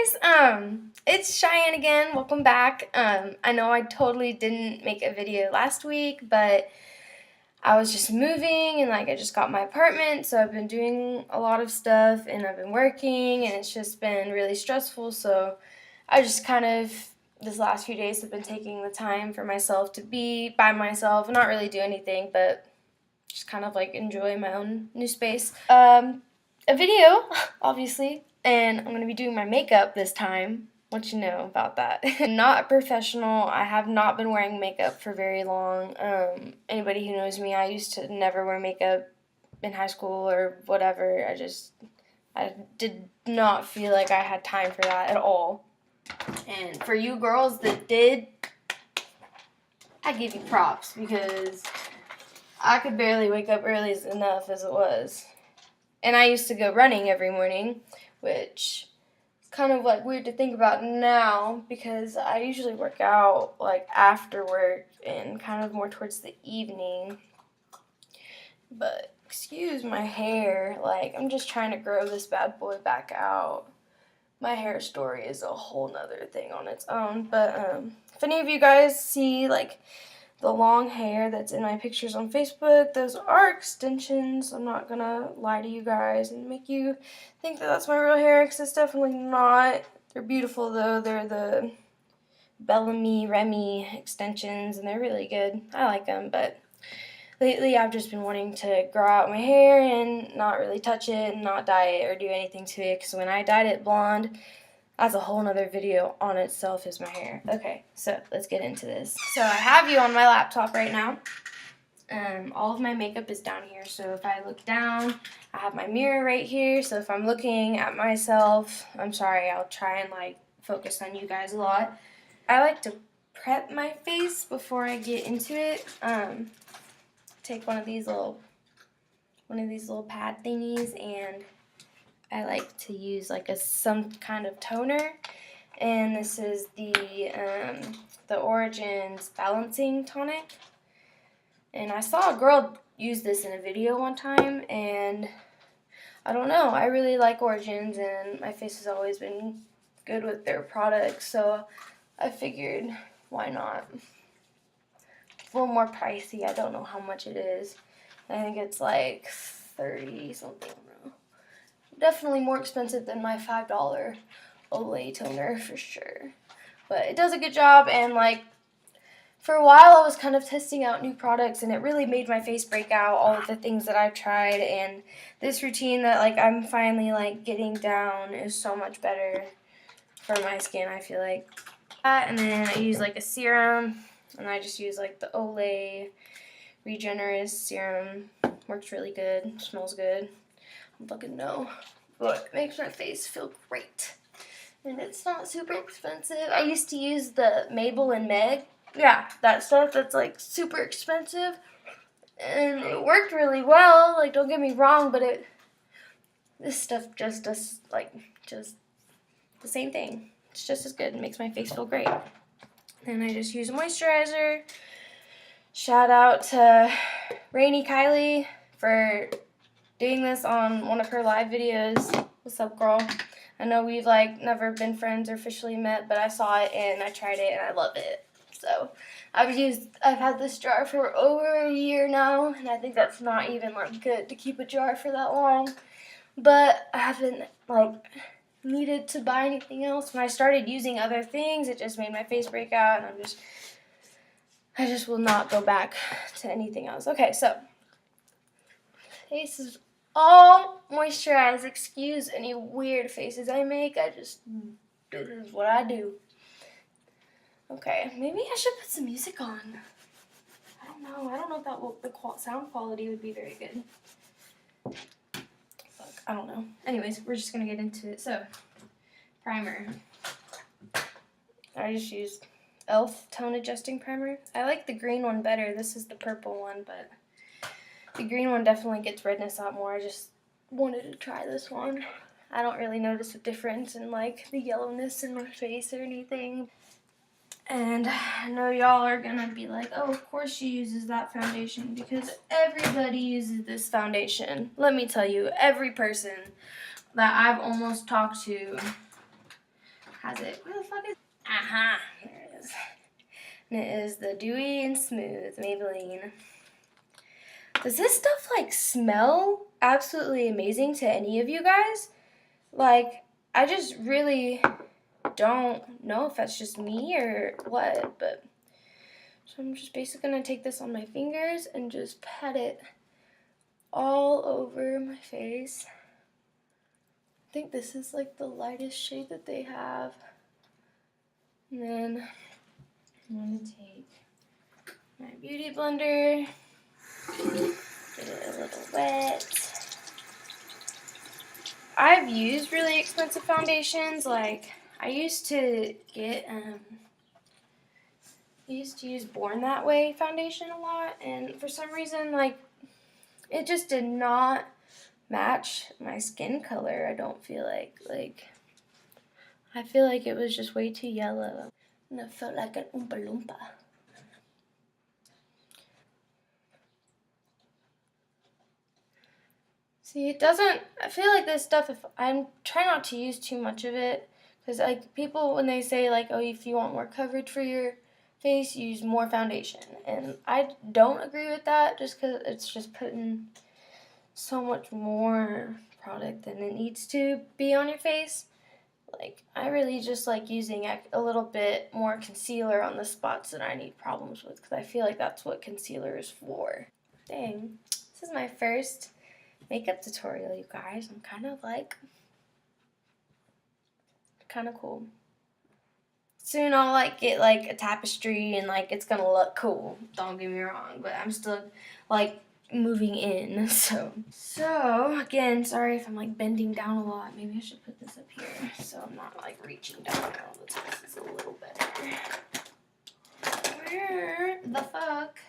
guys, it's Cheyenne again. Welcome back. I know I totally didn't make a video last week, but I was just moving and I just got my apartment, so I've been doing a lot of stuff and I've been working and it's just been really stressful, so I just this last few days have been taking the time for myself to be by myself and not really do anything, but just enjoy my own new space. A video, obviously, and I'm going to be doing my makeup this time. What you know about that. Not a professional. I have not been wearing makeup for very long. Anybody who knows me, I used to never wear makeup in high school or whatever. I did not feel like I had time for that at all. And for you girls that did, I give you props because I could barely wake up early enough as it was. And I used to go running every morning, which is kind of weird to think about now because I usually work out after work and kind of more towards the evening. But excuse my hair, I'm just trying to grow this bad boy back out. My hair story is a whole nother thing on its own. But if any of you guys see the long hair that's in my pictures on Facebook, those are extensions. I'm not gonna lie to you guys and make you think that that's my real hair, because it's definitely not. They're beautiful though. They're the Bellamy Remy extensions and they're really good. I like them, but lately I've just been wanting to grow out my hair and not really touch it and not dye it or do anything to it, because when I dyed it blonde, that's a whole nother video on itself, is my hair. Okay, so let's get into this. So I have you on my laptop right now. All of my makeup is down here, so if I look down, I have my mirror right here, so if I'm looking at myself, I'm sorry, I'll try and focus on you guys a lot. I like to prep my face before I get into it. Take one of these little pad thingies, and I like to use some kind of toner, and this is the Origins Balancing Tonic, and I saw a girl use this in a video one time, and I don't know, I really like Origins, and my face has always been good with their products, so I figured, why not? It's a little more pricey. I don't know how much it is. I think it's 30 something. Definitely more expensive than my $5 Olay toner for sure. But it does a good job, and for a while I was kind of testing out new products, and it really made my face break out all of the things that I've tried, and this routine that I'm finally getting down is so much better for my skin, I feel like. And then I use a serum, and I just use the Olay Regenerist serum. Works really good, smells good. I fucking know. But it makes my face feel great. And it's not super expensive. I used to use the Mabel and Meg. Yeah, that stuff that's super expensive. And it worked really well. Don't get me wrong, but this stuff just does just the same thing. It's just as good. It makes my face feel great. And I just use a moisturizer. Shout out to Rainy Kylie for doing this on one of her live videos. What's up, girl? I know we've never been friends or officially met, but I saw it and I tried it and I love it. So I've had this jar for over a year now, and I think that's not even good to keep a jar for that long. But I haven't needed to buy anything else. When I started using other things, it just made my face break out, and I just will not go back to anything else. Okay, so face is all moisturized. Excuse any weird faces I make. This is what I do. Okay, maybe I should put some music on. I don't know. I don't know if the sound quality would be very good. Fuck, I don't know. Anyways, we're just gonna get into it. So, primer. I just used e.l.f. Tone Adjusting Primer. I like the green one better. This is the purple one, but the green one definitely gets redness out more. I just wanted to try this one. I don't really notice a difference in the yellowness in my face or anything. And I know y'all are gonna be like, oh, of course she uses that foundation, because everybody uses this foundation. Let me tell you, every person that I've almost talked to has it. Where the fuck is it? Aha! There it is. And it is the Dewy and Smooth Maybelline. Does this stuff like smell absolutely amazing to any of you guys? Like, I just really don't know if that's just me or what, but so I'm just basically gonna take this on my fingers and just pat it all over my face. I think this is like the lightest shade that they have. And then I'm gonna take my beauty blender, get it a little wet. I've used really expensive foundations. Like, I used to get I used to use Born That Way foundation a lot, and for some reason, like, it just did not match my skin color. I don't feel like I feel like it was just way too yellow, and it felt like an Oompa Loompa. See, it doesn't, I feel like this stuff, if I'm trying not to use too much of it, because like people, when they say like, oh, if you want more coverage for your face, use more foundation, and I don't agree with that, just because it's just putting so much more product than it needs to be on your face. Like, I really just like using a little bit more concealer on the spots that I need problems with, because I feel like that's what concealer is for. Dang, this is my first makeup tutorial, you guys. I'm kind of cool. Soon I'll like get like a tapestry and like it's gonna look cool. Don't get me wrong, but I'm still like moving in. So again, sorry if I'm like bending down a lot. Maybe I should put this up here so I'm not like reaching down all the time. This is a little better. Where the fuck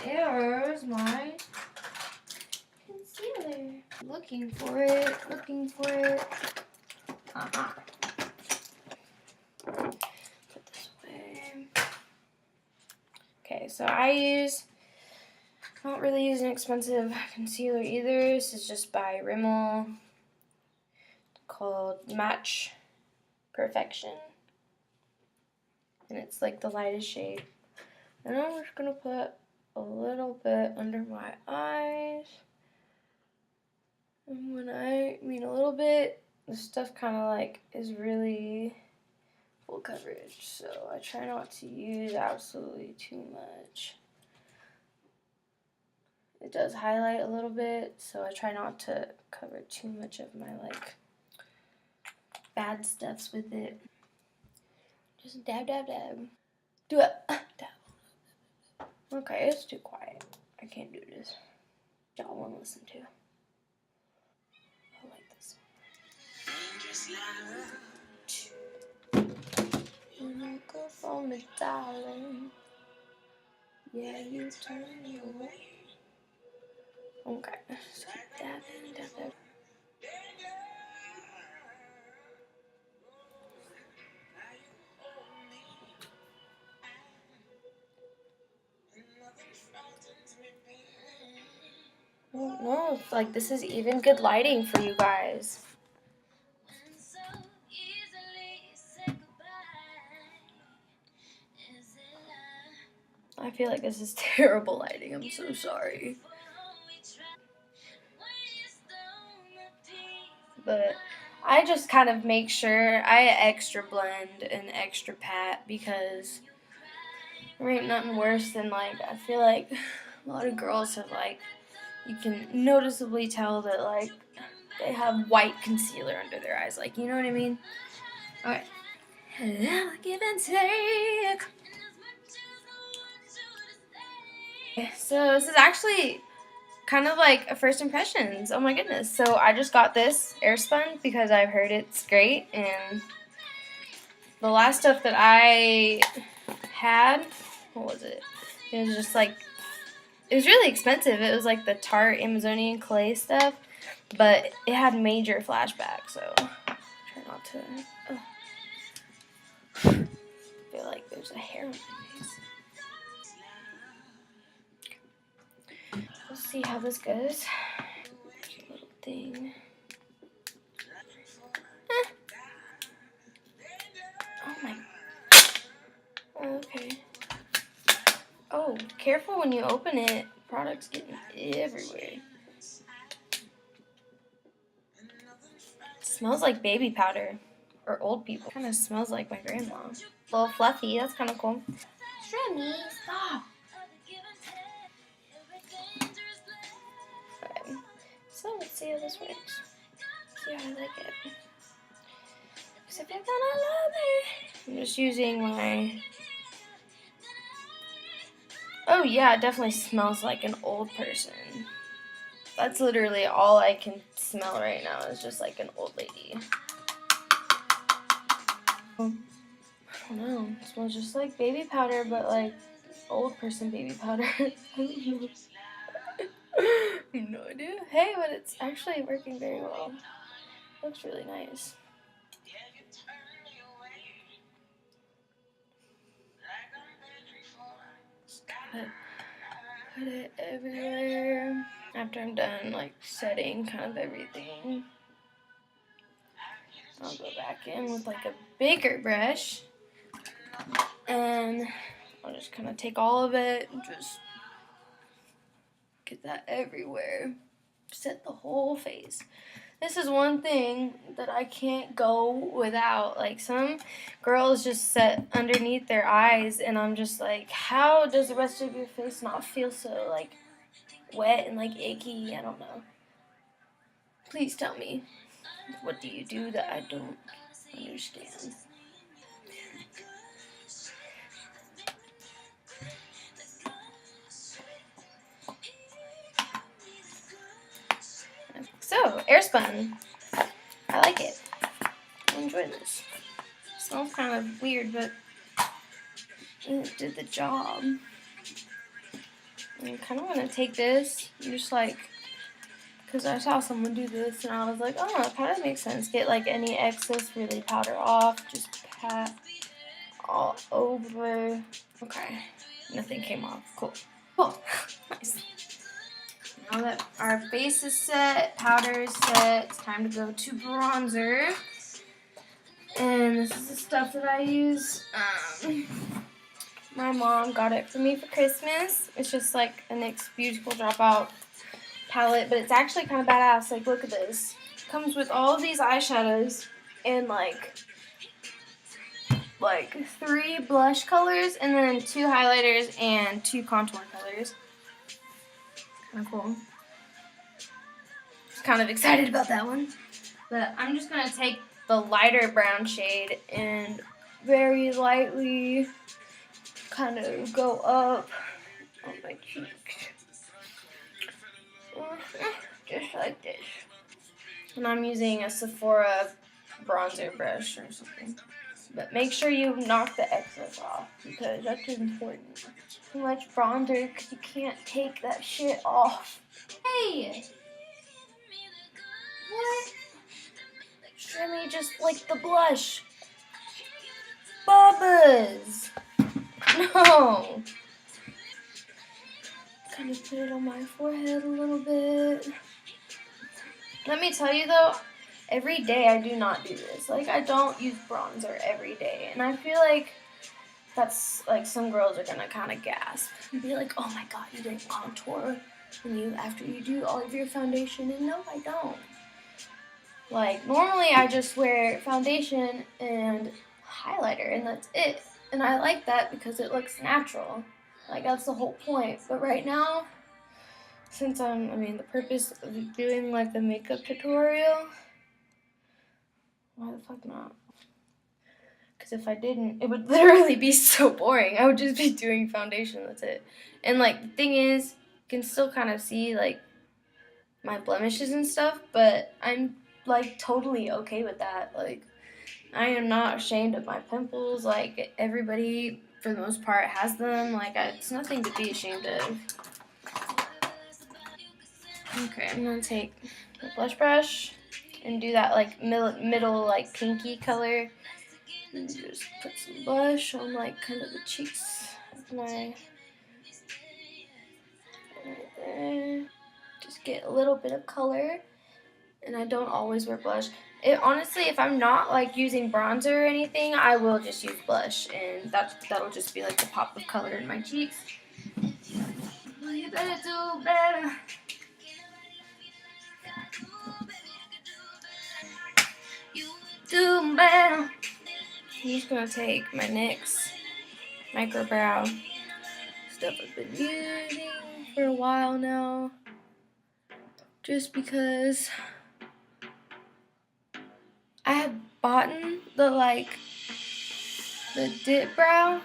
is my concealer? Looking for it. Uh-huh. Put this away. Okay, so I don't really use an expensive concealer either. This is just by Rimmel, called Match Perfection, and it's like the lightest shade. And I'm just gonna put a little bit under my eyes. And when I mean a little bit, the stuff kind of like is really full coverage, so I try not to use absolutely too much. It does highlight a little bit, so I try not to cover too much of my like bad stuffs with it. Just dab, dab, dab. Do it. Dab. Okay, it's too quiet. I can't do this. Y'all want to listen to. I like this one. Go for me, darling. Yeah, you turn me away. Okay, just keep dabbing, dab, dab. I don't know if like this is even good lighting for you guys. I feel like this is terrible lighting. I'm so sorry. But I just kind of make sure I extra blend and extra pat, because there ain't nothing worse than like, I feel like a lot of girls have like, you can noticeably tell that like they have white concealer under their eyes, like, you know what I mean? Okay. Give and take. So this is actually kind of like a first impressions. Oh my goodness. So I just got this Airspun because I've heard it's great, and the last stuff that I had, what was it? It was just like, it was really expensive. It was like the Tarte Amazonian clay stuff, but it had major flashbacks, so try not to. I feel like there's a hair on my face. We'll see how this goes. There's a little thing. Oh, careful when you open it. Products getting everywhere. It smells like baby powder. Or old people. Kind of smells like my grandma. A little fluffy. That's kind of cool. Shrimmy, stop. Okay. So let's see how this works. See how I like it. Because if you're gonna love me. I'm just using my... Oh yeah, it definitely smells like an old person. That's literally all I can smell right now is just like an old lady. I don't know. It smells just like baby powder, but like old person baby powder. I don't know. I have no idea. Hey, but it's actually working very well. Looks really nice. Just gotta put it everywhere. After I'm done like setting kind of everything, I'll go back in with like a bigger brush and I'll just kind of take all of it and just get that everywhere. Set the whole face. This is one thing that I can't go without. Like, some girls just set underneath their eyes, and I'm just like, how does the rest of your face not feel so, like, wet and, like, icky? I don't know. Please tell me. What do you do that I don't understand? So, Airspun. I like it. I enjoy this. It smells kind of weird, but it did the job. I kind of want to take this and just like, because I saw someone do this and I was like, oh, that kind of makes sense. Get like any excess really powder off. Just pat all over. Okay. Nothing came off. Cool. Cool. Nice. Now that our base is set, powder is set, it's time to go to bronzer. And this is the stuff that I use. My mom got it for me for Christmas. It's just like a NYX Beautiful Dropout palette, but it's actually kind of badass. Like, look at this. It comes with all of these eyeshadows and like 3 blush colors and then 2 highlighters and 2 contour colors. Kind of cool. Just kind of excited about that one. But I'm just going to take the lighter brown shade and very lightly kind of go up on my cheeks. Just like this. And I'm using a Sephora bronzer brush or something. But make sure you knock the excess off because that's important. Too much bronzer because you can't take that shit off. Hey! What? Shimmy just like the blush. Bubba's! No! Kind of put it on my forehead a little bit. Let me tell you though, every day I do not do this. Like, I don't use bronzer every day. And I feel like that's, like, some girls are gonna kind of gasp and be like, oh my god, you didn't contour after you do all of your foundation. And no, I don't. Like, normally I just wear foundation and highlighter and that's it. And I like that because it looks natural. Like, that's the whole point. But right now, since the purpose of doing like the makeup tutorial, why the fuck not? Because if I didn't, it would literally be so boring. I would just be doing foundation, that's it. And like, the thing is, you can still kind of see like my blemishes and stuff, but I'm like totally okay with that. Like, I am not ashamed of my pimples. Like, everybody for the most part has them. Like, it's nothing to be ashamed of. Okay, I'm gonna take the blush brush and do that like middle like pinky color. And just put some blush on like kind of the cheeks of my right there. Just get a little bit of color. And I don't always wear blush. Honestly, if I'm not like using bronzer or anything, I will just use blush, and that'll just be like the pop of color in my cheeks. Well, you better do better. Do better. I'm just gonna take my NYX micro brow stuff I've been using for a while now, just because I had bought the dip brow.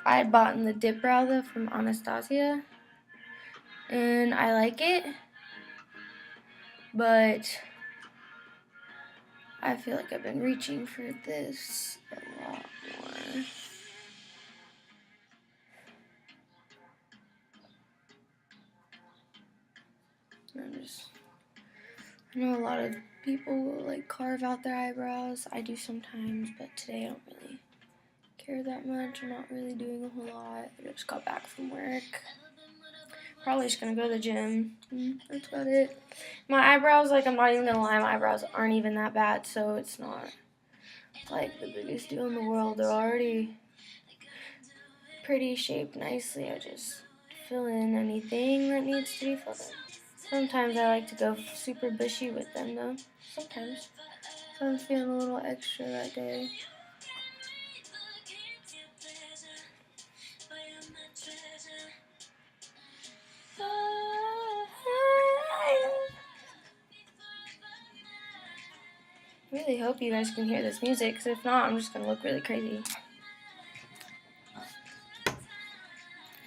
I had bought the dip brow though from Anastasia, and I like it, but I feel like I've been reaching for this a lot more. I know a lot of people will like carve out their eyebrows. I do sometimes, but today I don't really care that much. I'm not really doing a whole lot. I just got back from work. Probably just gonna go to the gym. That's about it. My eyebrows, like, I'm not even gonna lie, my eyebrows aren't even that bad, so it's not like the biggest deal in the world. They're already pretty shaped nicely. I just fill in anything that needs to be filled in. Sometimes I like to go super bushy with them though. Sometimes. So I'm feeling a little extra that day. I really hope you guys can hear this music, because if not, I'm just going to look really crazy.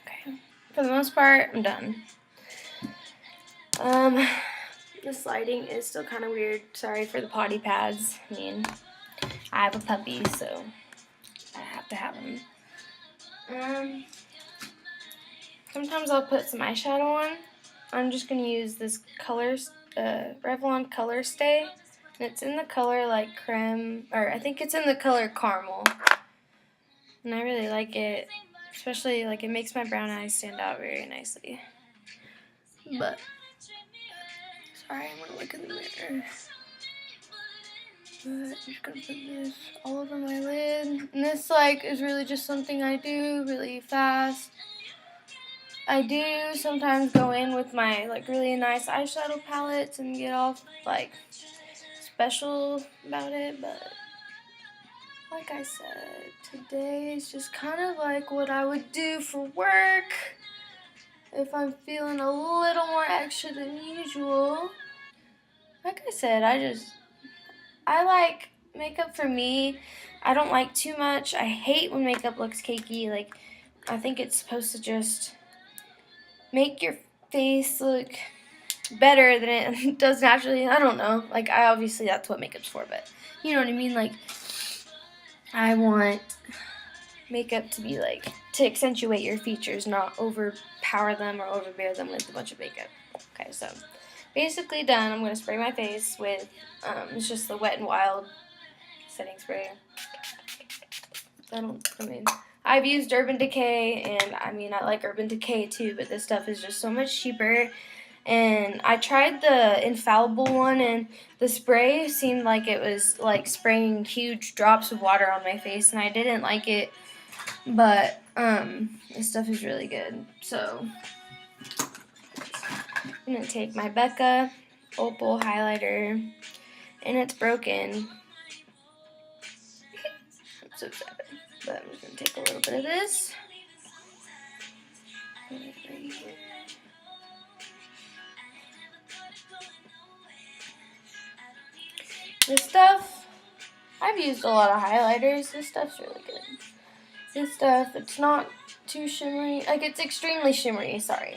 Okay. For the most part, I'm done. This lighting is still kind of weird. Sorry for the potty pads. I mean, I have a puppy, so I have to have them. Sometimes I'll put some eyeshadow on. I'm just going to use this Revlon Color Stay. And it's in the color like creme, or I think it's in the color caramel. And I really like it. Especially, like, it makes my brown eyes stand out very nicely. But, sorry, I'm going to look in the mirror. But I'm just going to put this all over my lid. And this, like, is really just something I do really fast. I do sometimes go in with my, like, really nice eyeshadow palettes and get all, like, special about it, but like I said, today is just kind of like what I would do for work if I'm feeling a little more extra than usual. Like I said, I like makeup for me. I don't like too much. I hate when makeup looks cakey. Like, I think it's supposed to just make your face look better than it does naturally. I don't know. Like, obviously that's what makeup's for, but you know what I mean? Like, I want makeup to be like, to accentuate your features, not overpower them or overbear them with a bunch of makeup. Okay, so basically done. I'm going to spray my face with, it's just the Wet n Wild setting spray. I've used Urban Decay, and I mean, I like Urban Decay too, but this stuff is just so much cheaper. And I tried the Infallible one, and the spray seemed like it was like spraying huge drops of water on my face, and I didn't like it. But this stuff is really good. So I'm gonna take my Becca Opal highlighter, and it's broken. I'm so sad. But I'm just gonna take a little bit of this. This stuff, I've used a lot of highlighters. This stuff's really good. This stuff, it's not too shimmery. Like, it's extremely shimmery, sorry.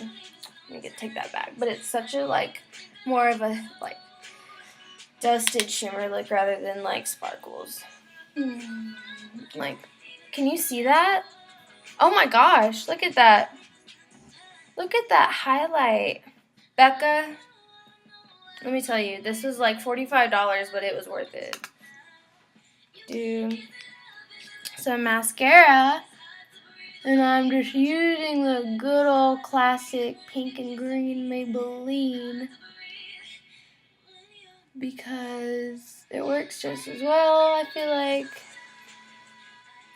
Let me take that back. But it's such a, like, more of a, like, dusted shimmer look rather than, like, sparkles. Like, can you see that? Oh my gosh, look at that. Look at that highlight. Becca, let me tell you, this is like $45, but it was worth it. Do some mascara, and I'm just using the good old classic pink and green Maybelline because it works just as well, I feel like.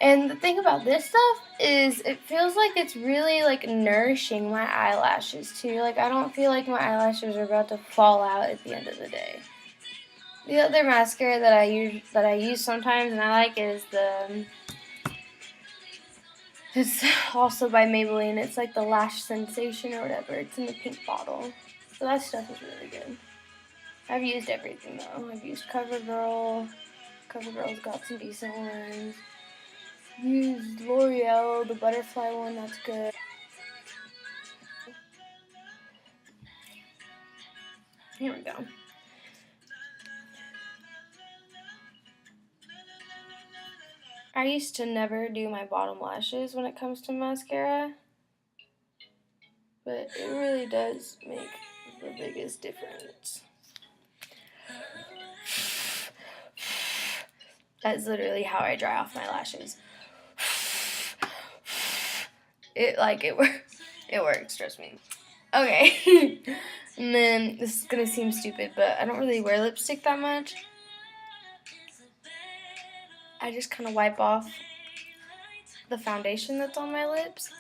And the thing about this stuff is it feels like it's really like nourishing my eyelashes too. Like I don't feel like my eyelashes are about to fall out at the end of the day. The other mascara that I use sometimes and I like is it's also by Maybelline. It's like the Lash Sensation or whatever. It's in the pink bottle. So that stuff is really good. I've used everything though. I've used CoverGirl. CoverGirl's got some decent ones. Used L'Oreal, the butterfly one, that's good. Here we go. I used to never do my bottom lashes when it comes to mascara, but it really does make the biggest difference. That's literally how I dry off my lashes. It works, trust me. Okay. And then this is gonna seem stupid, but I don't really wear lipstick that much. I just kind of wipe off the foundation that's on my lips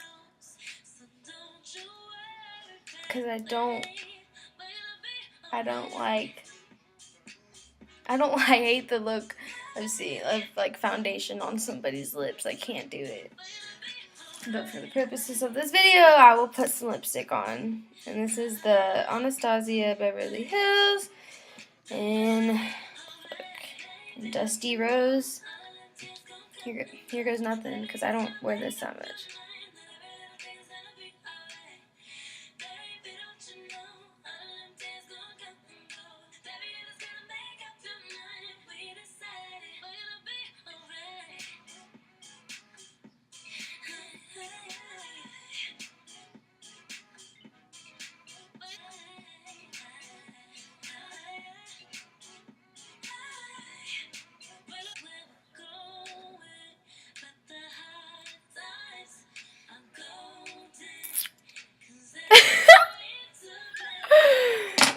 because I hate the look of like foundation on somebody's lips. I can't do it. But for the purposes of this video, I will put some lipstick on. And this is the Anastasia Beverly Hills in Dusty Rose. Here goes nothing because I don't wear this that much.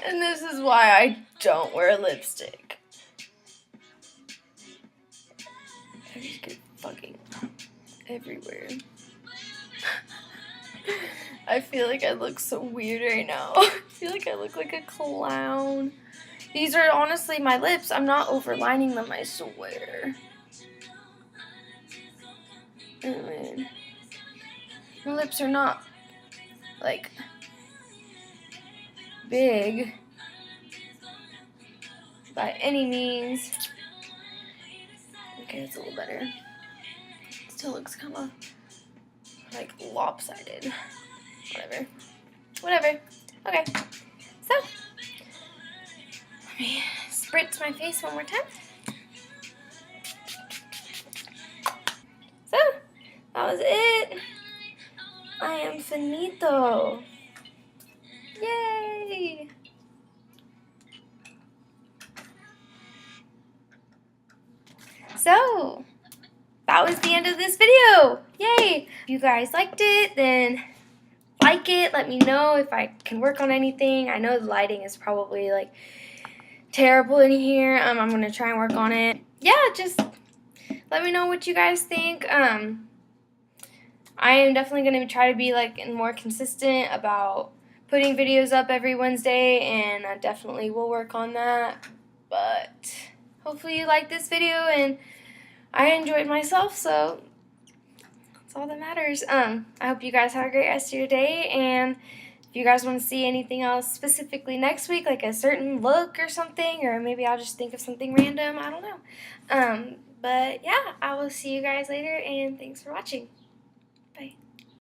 And this is why I don't wear lipstick. I just get fucking everywhere. I feel like I look so weird right now. I feel like I look like a clown. These are honestly my lips. I'm not overlining them, I swear. Anyway, my lips are not like big by any means. Okay, it's a little better. Still looks kind of like lopsided. Whatever. Okay, so let me spritz my face one more time. So that was it. I am finito. Yay! So that was the end of this video. Yay! If you guys liked it, then like it. Let me know if I can work on anything. I know the lighting is probably like terrible in here. I'm gonna try and work on it. Yeah, just let me know what you guys think. I am definitely gonna try to be like more consistent about putting videos up every Wednesday, and I definitely will work on that. But hopefully you liked this video and I enjoyed myself, so that's all that matters. I hope you guys have a great rest of your day, and if you guys want to see anything else specifically next week, like a certain look or something, or maybe I'll just think of something random, I don't know. But yeah, I will see you guys later, and thanks for watching. Bye.